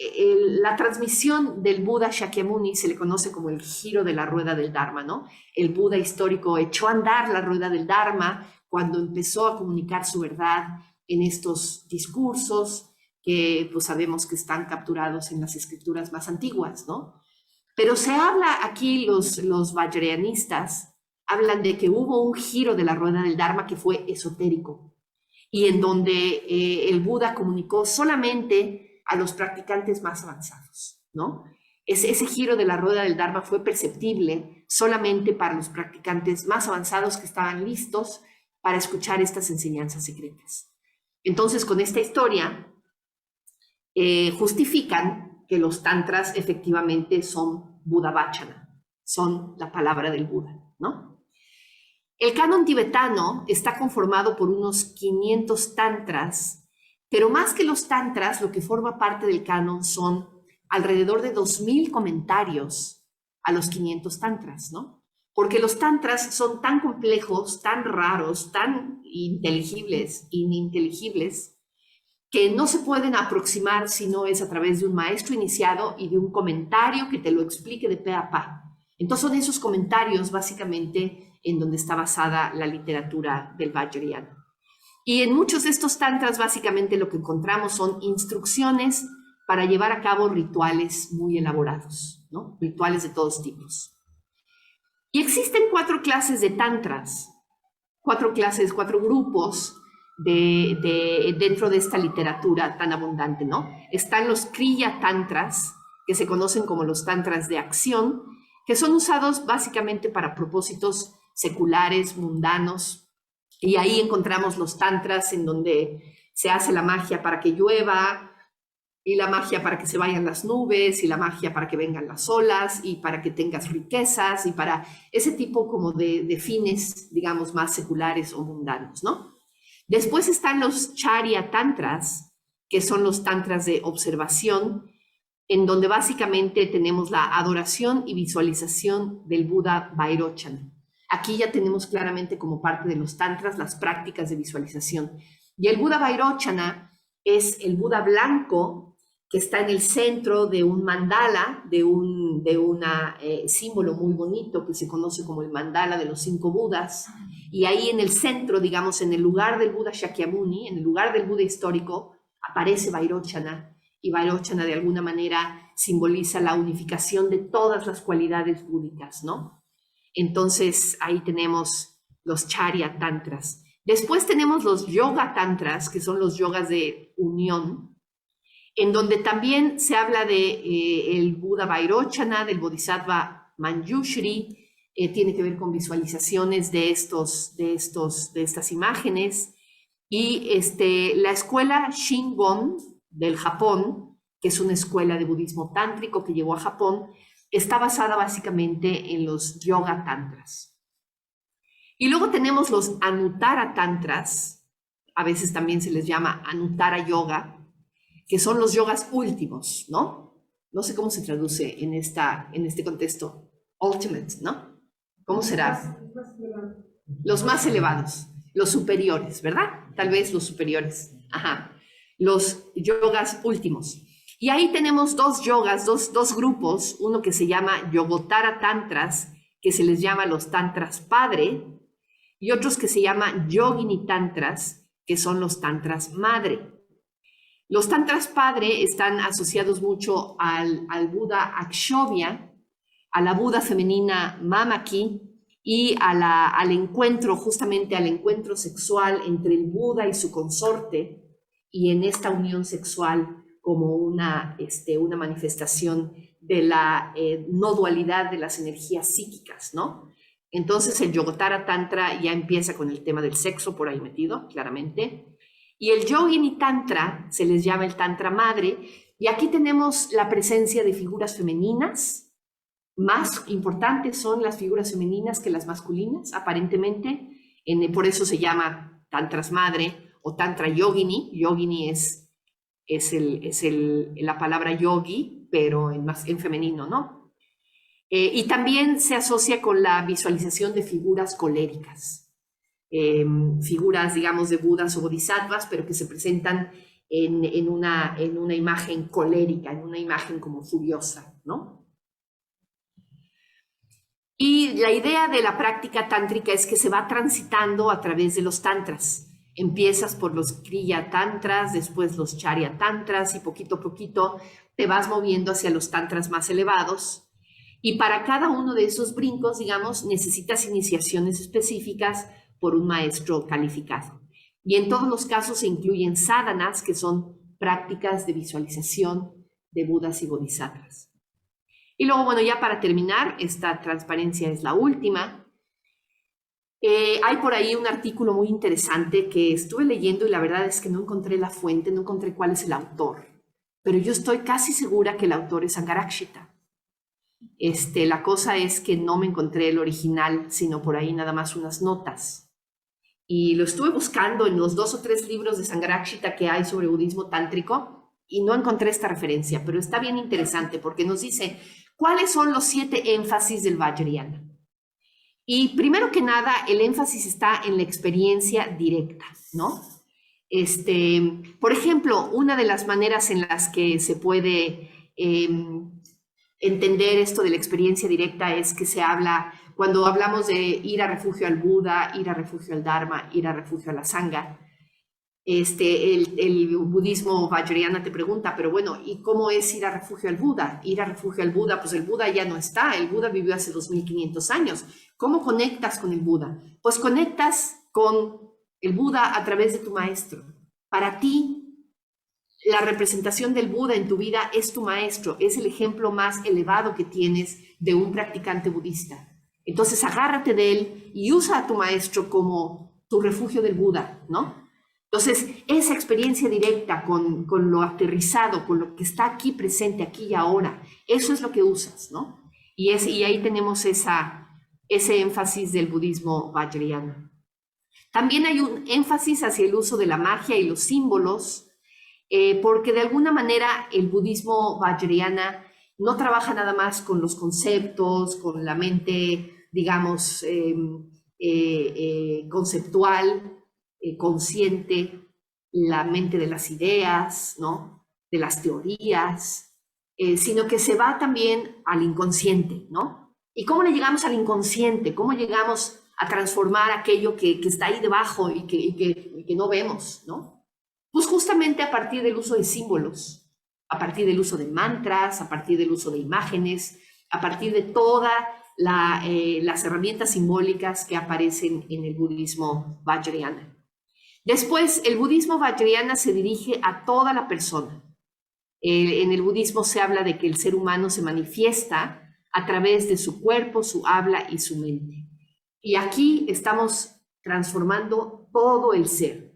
la transmisión del Buda Shakyamuni se le conoce como el giro de la rueda del Dharma, ¿no? El Buda histórico echó a andar la rueda del Dharma cuando empezó a comunicar su verdad en estos discursos que pues sabemos que están capturados en las escrituras más antiguas, ¿no? Pero se habla aquí, los vajrayanistas hablan de que hubo un giro de la rueda del Dharma que fue esotérico y en donde el Buda comunicó solamente a los practicantes más avanzados, ¿no? Ese giro de la rueda del Dharma fue perceptible solamente para los practicantes más avanzados que estaban listos para escuchar estas enseñanzas secretas. Entonces, con esta historia, justifican que los tantras efectivamente son Buddha Vachana, son la palabra del Buda, ¿no? El canon tibetano está conformado por unos 500 tantras, pero más que los tantras, lo que forma parte del canon son alrededor de 2000 comentarios a los 500 tantras, ¿no? Porque los tantras son tan complejos, tan raros, tan ininteligibles, que no se pueden aproximar si no es a través de un maestro iniciado y de un comentario que te lo explique de pe a pa. Entonces son esos comentarios básicamente en donde está basada la literatura del Vajrayana. Y en muchos de estos tantras básicamente lo que encontramos son instrucciones para llevar a cabo rituales muy elaborados, ¿no? Rituales de todos tipos. Y existen 4 clases de tantras, 4 grupos dentro de esta literatura tan abundante, ¿no? Están los Kriya Tantras, que se conocen como los tantras de acción, que son usados básicamente para propósitos seculares, mundanos, y ahí encontramos los tantras en donde se hace la magia para que llueva, y la magia para que se vayan las nubes, y la magia para que vengan las olas, y para que tengas riquezas, y para ese tipo como de fines, digamos, más seculares o mundanos, ¿no? Después están los Charya Tantras, que son los tantras de observación, en donde básicamente tenemos la adoración y visualización del Buda Vairochana. Aquí ya tenemos claramente como parte de los tantras las prácticas de visualización. Y el Buda Vairochana es el Buda blanco que está en el centro de un mandala, de un símbolo muy bonito que se conoce como el mandala de los 5 Budas. Y ahí en el centro, digamos, en el lugar del Buda Shakyamuni, en el lugar del Buda histórico, aparece Vairochana. Y Vairochana de alguna manera simboliza la unificación de todas las cualidades búdicas, ¿no? Entonces ahí tenemos los Charya Tantras. Después tenemos los Yoga Tantras, que son los yogas de unión, en donde también se habla de el Buda Vairochana, del Bodhisattva Manjushri, tiene que ver con visualizaciones de estas imágenes. Y la escuela Shingon del Japón, que es una escuela de budismo tántrico que llegó a Japón, está basada básicamente en los Yoga Tantras. Y luego tenemos los Anuttara Tantras, a veces también se les llama Anuttara Yoga, que son los yogas últimos, ¿no? No sé cómo se traduce en este contexto. Ultimate, ¿no? ¿Cómo será? Los más elevados, los superiores, ¿verdad? Tal vez los superiores. Ajá. Los yogas últimos. Y ahí tenemos 2 yogas, dos grupos, uno que se llama Yogottara Tantras, que se les llama los Tantras Padre, y otros que se llama Yogini Tantras, que son los Tantras Madre. Los Tantras Padre están asociados mucho al Buda Akshobhya, a la Buda femenina Mamaki, y al encuentro, justamente al encuentro sexual entre el Buda y su consorte, y en esta unión sexual como una manifestación de la no dualidad de las energías psíquicas, ¿no? Entonces el Yogottara Tantra ya empieza con el tema del sexo por ahí metido, claramente. Y el Yogini Tantra se les llama el Tantra Madre, y aquí tenemos la presencia de figuras femeninas. Más importantes son las figuras femeninas que las masculinas, aparentemente. Por eso se llama Tantras Madre o Tantra Yogini. Yogini es la palabra yogi, pero en femenino, ¿no? Y también se asocia con la visualización de figuras coléricas. Figuras, digamos, de Budas o Bodhisattvas, pero que se presentan en una imagen colérica, en una imagen como furiosa, ¿no? Y la idea de la práctica tántrica es que se va transitando a través de los tantras. Empiezas por los Kriya Tantras, después los Charya Tantras, y poquito a poquito te vas moviendo hacia los tantras más elevados. Y para cada uno de esos brincos, digamos, necesitas iniciaciones específicas por un maestro calificado. Y en todos los casos se incluyen sadhanas, que son prácticas de visualización de Budas y Bodhisattvas. Y luego, bueno, ya para terminar, esta transparencia es la última. Hay por ahí un artículo muy interesante que estuve leyendo y la verdad es que no encontré la fuente, no encontré cuál es el autor, pero yo estoy casi segura que el autor es Angarakshita. La cosa es que no me encontré el original, sino por ahí nada más unas notas. Y lo estuve buscando en los 2 o 3 libros de Sangharakshita que hay sobre budismo tántrico y no encontré esta referencia, pero está bien interesante porque nos dice cuáles son los 7 énfasis del Vajrayana. Y primero que nada, el énfasis está en la experiencia directa, ¿no? Por ejemplo, una de las maneras en las que se puede entender esto de la experiencia directa es que se habla, cuando hablamos de ir a refugio al Buda, ir a refugio al Dharma, ir a refugio a la Sangha, el budismo vajrayana te pregunta, pero bueno, ¿y cómo es ir a refugio al Buda? Ir a refugio al Buda, pues el Buda ya no está, el Buda vivió hace 2500 años. ¿Cómo conectas con el Buda? Pues conectas con el Buda a través de tu maestro. Para ti, la representación del Buda en tu vida es tu maestro, es el ejemplo más elevado que tienes de un practicante budista. Entonces agárrate de él y usa a tu maestro como tu refugio del Buda, ¿no? Entonces, esa experiencia directa con lo aterrizado, con lo que está aquí presente, aquí y ahora, eso es lo que usas, ¿no? Y ahí tenemos ese énfasis del budismo vajrayana. También hay un énfasis hacia el uso de la magia y los símbolos, porque de alguna manera el budismo vajrayana no trabaja nada más con los conceptos, con la mente, digamos, conceptual, consciente, la mente de las ideas, ¿no? De las teorías, sino que se va también al inconsciente, ¿no? ¿Y cómo le llegamos al inconsciente? ¿Cómo llegamos a transformar aquello que está ahí debajo y que no vemos, ¿no? Pues justamente a partir del uso de símbolos, a partir del uso de mantras, a partir del uso de imágenes, a partir de todas las herramientas simbólicas que aparecen en el budismo vajrayana. Después, el budismo vajrayana se dirige a toda la persona. En el budismo se habla de que el ser humano se manifiesta a través de su cuerpo, su habla y su mente. Y aquí estamos transformando todo el ser.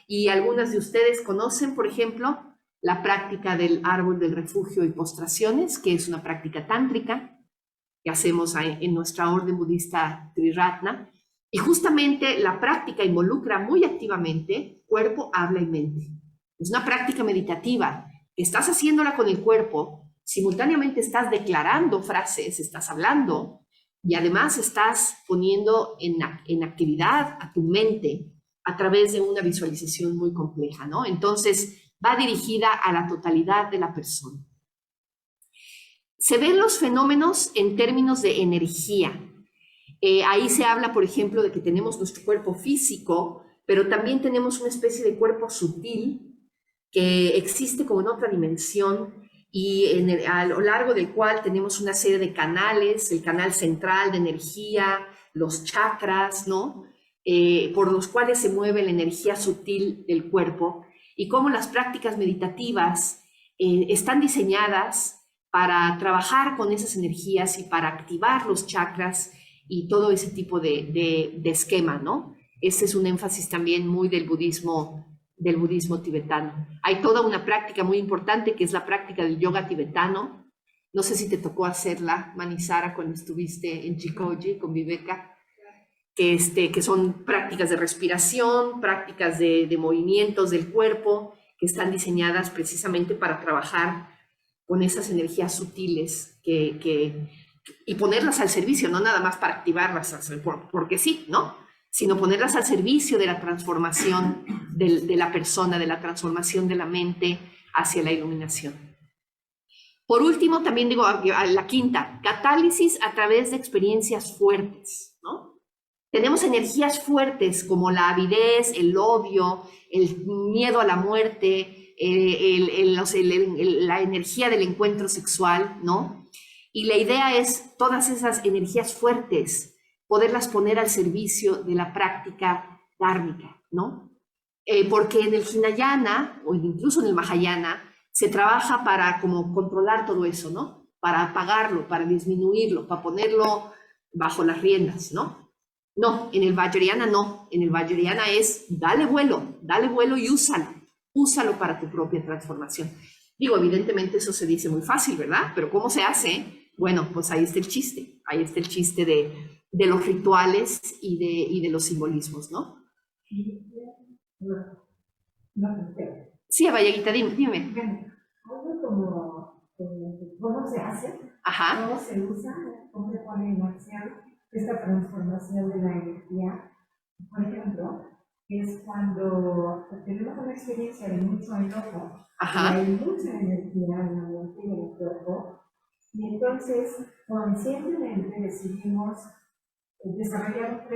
Y algunas de ustedes conocen, por ejemplo, la práctica del árbol del refugio y postraciones, que es una práctica tántrica que hacemos en nuestra orden budista Triratna. Y justamente la práctica involucra muy activamente cuerpo, habla y mente. Es una práctica meditativa. Estás haciéndola con el cuerpo, simultáneamente estás declarando frases, estás hablando y además estás poniendo en actividad a tu mente a través de una visualización muy compleja, ¿no? Entonces va dirigida a la totalidad de la persona. Se ven los fenómenos en términos de energía. Ahí se habla, por ejemplo, de que tenemos nuestro cuerpo físico, pero también tenemos una especie de cuerpo sutil que existe como en otra dimensión y a lo largo del cual tenemos una serie de canales, el canal central de energía, los chakras, ¿no? Por los cuales se mueve la energía sutil del cuerpo y cómo las prácticas meditativas están diseñadas para trabajar con esas energías y para activar los chakras y todo ese tipo de esquema, ¿no? Ese es un énfasis también muy del budismo tibetano. Hay toda una práctica muy importante que es la práctica del yoga tibetano. No sé si te tocó hacerla, Manisara, cuando estuviste en Chikoji con Viveka, que son prácticas de respiración, prácticas de movimientos del cuerpo, que están diseñadas precisamente para trabajar con esas energías sutiles y ponerlas al servicio, no nada más para activarlas, porque sí, ¿no? Sino ponerlas al servicio de la transformación de la persona, de la transformación de la mente hacia la iluminación. Por último, también digo, la quinta, catálisis a través de experiencias fuertes, ¿no? Tenemos energías fuertes como la avidez, el odio, el miedo a la muerte, la energía del encuentro sexual, ¿no? Y la idea es todas esas energías fuertes, poderlas poner al servicio de la práctica dhármica, ¿no? Porque en el Hinayana, o incluso en el Mahayana, se trabaja para como controlar todo eso, ¿no? Para apagarlo, para disminuirlo, para ponerlo bajo las riendas, ¿no? No, en el Vajrayana no. En el Vajrayana es dale vuelo y úsalo. Úsalo para tu propia transformación. Digo, evidentemente eso se dice muy fácil, ¿verdad? Pero ¿cómo se hace? Bueno, pues ahí está el chiste. Ahí está el chiste de los rituales y de los simbolismos, ¿no? Sí, Vallaguita, dime. Algo como cómo se hace, Ajá. cómo se usa, cómo se pone en acción esta transformación de la energía. Por ejemplo, es cuando tenemos una experiencia de mucho enojo, y hay mucha energía en la mente y en el cuerpo, y entonces conscientemente decidimos desarrollar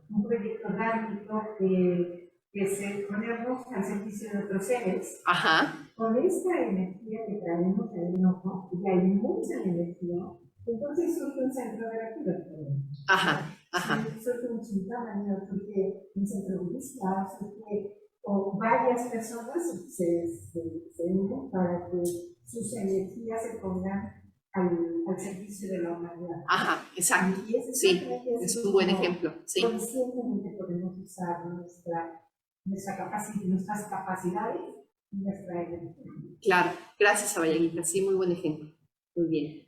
un proyecto dármico que se ponemos al servicio de otros seres. Ajá. Con esta energía que traemos del enojo, y hay mucha energía, entonces surge un centro de lectura. Ajá. Ajá. Surge un chintamani, surge un centro budista, o varias personas se unen para que sus energías se pongan al servicio de la humanidad. Ajá, exacto. Sí, es un buen ejemplo. Sí. Conscientemente podemos usar nuestras capacidades y nuestra energía. Claro, gracias a Vallaguita. Sí, muy buen ejemplo. Muy bien.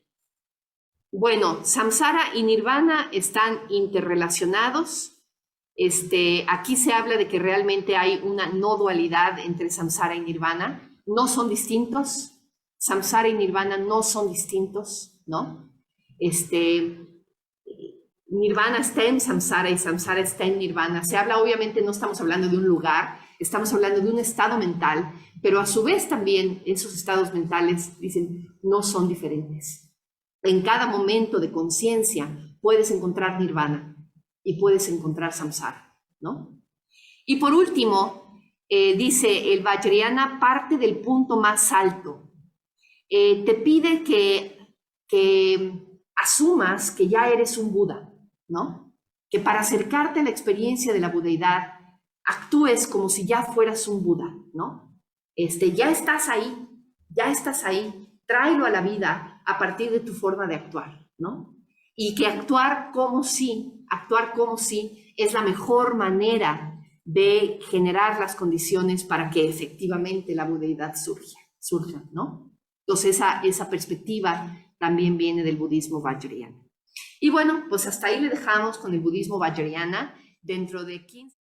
Bueno, samsara y nirvana están interrelacionados. Aquí se habla de que realmente hay una no dualidad entre samsara y nirvana. No son distintos. Samsara y nirvana no son distintos, ¿no? Nirvana está en samsara y samsara está en nirvana. Se habla, obviamente, no estamos hablando de un lugar, estamos hablando de un estado mental, pero a su vez también esos estados mentales, dicen, no son diferentes. En cada momento de conciencia puedes encontrar nirvana y puedes encontrar samsara, ¿no? Y por último, dice el Vajrayana parte del punto más alto. Te pide que asumas que ya eres un Buda, ¿no? Que para acercarte a la experiencia de la budeidad actúes como si ya fueras un Buda, ¿no? Ya estás ahí, tráelo a la vida a partir de tu forma de actuar, ¿no? Y que actuar como si es la mejor manera de generar las condiciones para que efectivamente la budeidad surja, ¿no? Entonces esa perspectiva también viene del budismo vajrayana. Y bueno, pues hasta ahí le dejamos con el budismo vajrayana. Dentro de 15